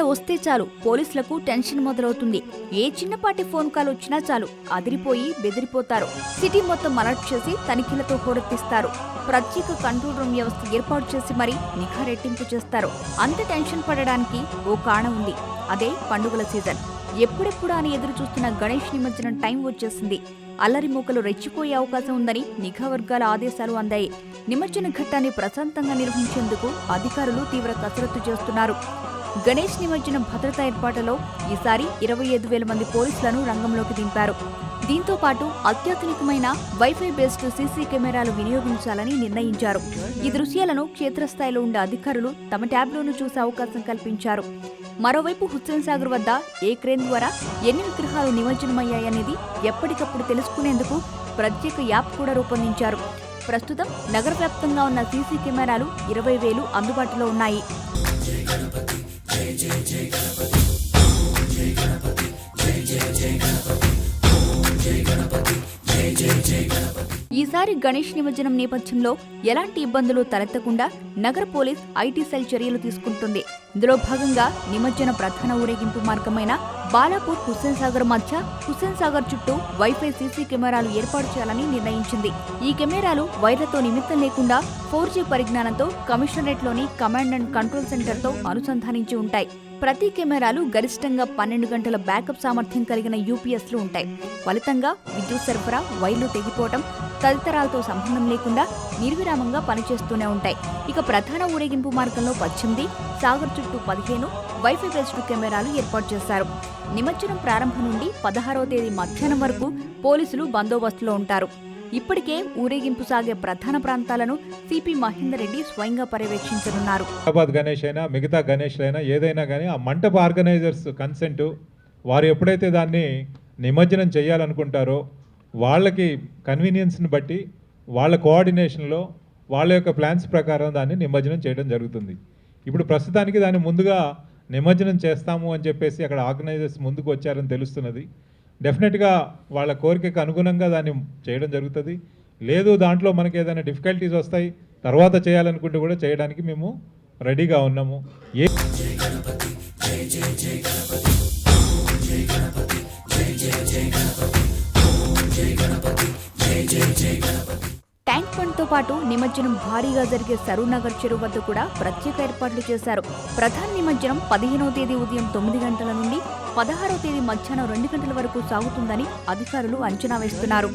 నెల వస్తే చాలు పోలీసులకు టెన్షన్ మొదలవుతుంది. ఏ చిన్నపాటి ఫోన్ కాల్ వచ్చినా చాలు అదిరిపోయి బెదిరిపోతారు. సిటీ మొత్తం అలర్ట్ చేసి తనిఖీలతో హోరెత్తిస్తారు. ప్రత్యేక కంట్రోల్ రూమ్ వ్యవస్థ ఏర్పాటు చేసి మరీ నిఘా రెట్టింపు చేస్తారు. అంత టెన్షన్ పడడానికి ఓ కారణం ఉంది. అదే పండుగల సీజన్. ఎప్పుడెప్పుడు అని ఎదురు చూస్తున్న గణేష్ నిమజ్జనం టైం వచ్చేసింది. అల్లరి మూకలు రెచ్చిపోయే అవకాశం ఉందని నిఘా వర్గాల ఆదేశాలు అందాయి. నిమజ్జన ఘట్టాన్ని ప్రశాంతంగా నిర్వహించేందుకు అధికారులు తీవ్ర కసరత్తు చేస్తున్నారు. గణేష్ నిమజ్జనం భద్రతా ఏర్పాట్లలో ఈసారి 25,000 మంది పోలీసులను రంగంలోకి దింపారు. దీంతో పాటు అత్యాధునికమైన వైఫై బేస్డ్ సీసీ కెమెరాలు వినియోగించాలని నిర్ణయించారు. ఈ దృశ్యాలను క్షేత్రస్థాయిలో ఉండే అధికారులు తమ ట్యాబ్లోనూ చూసే అవకాశం కల్పించారు. మరోవైపు హుస్సేన్ సాగర్ వద్ద ఏ క్రేన్ ద్వారా ఎన్ని విగ్రహాలు నిమజ్జనమయ్యాయనేది ఎప్పటికప్పుడు తెలుసుకునేందుకు ప్రత్యేక యాప్ కూడా రూపొందించారు. ప్రస్తుతం నగర వ్యాప్తంగా ఉన్న సీసీ కెమెరాలు 20,000 అందుబాటులో ఉన్నాయి. ఈసారి గణేష్ నిమజ్జనం నేపథ్యంలో ఎలాంటి ఇబ్బందులు తలెత్తకుండా నగర పోలీస్ ఐటీ సెల్ చర్యలు తీసుకుంటుంది. ఇందులో భాగంగా నిమజ్జన ప్రధాన ఊరేగింపు మార్గమైన బాలాపూర్ హుస్సేన్ సాగర్ మధ్య హుస్సేన్ సాగర్ చుట్టూ వైఫై సీసీ కెమెరాలు ఏర్పాటు చేయాలని నిర్ణయించింది. ఈ కెమెరాలు వైర్లతో నిమిత్తం లేకుండా 4G పరిజ్ఞానంతో కమిషనరేట్లోని కమాండ్ అండ్ కంట్రోల్ సెంటర్తో అనుసంధానించి ఉంటాయి. ప్రతి కెమెరాలు గరిష్టంగా 12 గంటల బ్యాకప్ సామర్థ్యం కలిగిన యూపీఎస్లు ఉంటాయి. ఫలితంగా విద్యుత్ సరఫరా, వైర్లు తెగిపోవటం తదితరాలతో సంబంధం లేకుండా నిర్విరామంగా పనిచేస్తూనే ఉంటాయి. ఇక ప్రధాన ఊరేగింపు మార్గంలో 18, సాగర్ చుట్టూ 15 వైఫై బేస్డ్ కెమెరాలు ఏర్పాటు చేశారు. నిమజ్జనం ప్రారంభం నుండి 16వ తేదీ మధ్యాహ్నం వరకు పోలీసులు బందోబస్తులో ఉంటారు. ఇప్పటికే ఊరేగింపు సాగే ప్రధాన ప్రాంతాలను సిపి మహేందర్ రెడ్డి స్వయంగా పర్యవేక్షించనున్నారు. గణేష్ అయినా మిగతా గణేష్లైనా ఏదైనా కానీ ఆ మంటప ఆర్గనైజర్స్ కన్సెంట్, వారు ఎప్పుడైతే దాన్ని నిమజ్జనం చేయాలనుకుంటారో వాళ్ళకి కన్వీనియన్స్ని బట్టి వాళ్ళ కోఆర్డినేషన్లో వాళ్ళ యొక్క ప్లాన్స్ ప్రకారం దాన్ని నిమజ్జనం చేయడం జరుగుతుంది. ఇప్పుడు ప్రస్తుతానికి దాన్ని ముందుగా నిమజ్జనం చేస్తాము అని చెప్పేసి అక్కడ ఆర్గనైజర్స్ ముందుకు వచ్చారని తెలుస్తున్నది. డెఫినెట్గా వాళ్ళ కోరికకు అనుగుణంగా దాన్ని చేయడం జరుగుతుంది. లేదు దాంట్లో మనకి ఏదైనా డిఫికల్టీస్ వస్తాయి, తర్వాత చేయాలనుకుంటే కూడా చేయడానికి మేము రెడీగా ఉన్నాము. ట్యాంక్ బండ్తో పాటు నిమజ్జనం భారీగా జరిగే సరూనగర్ చెరువు వద్ద కూడా ప్రత్యేక ఏర్పాట్లు చేశారు. ప్రధాన నిమజ్జనం 15వ తేదీ ఉదయం 9 గంటల నుండి 16వ తేదీ మధ్యాహ్నం 2 గంటల వరకు సాగుతుందని అధికారులు అంచనా వేస్తున్నారు.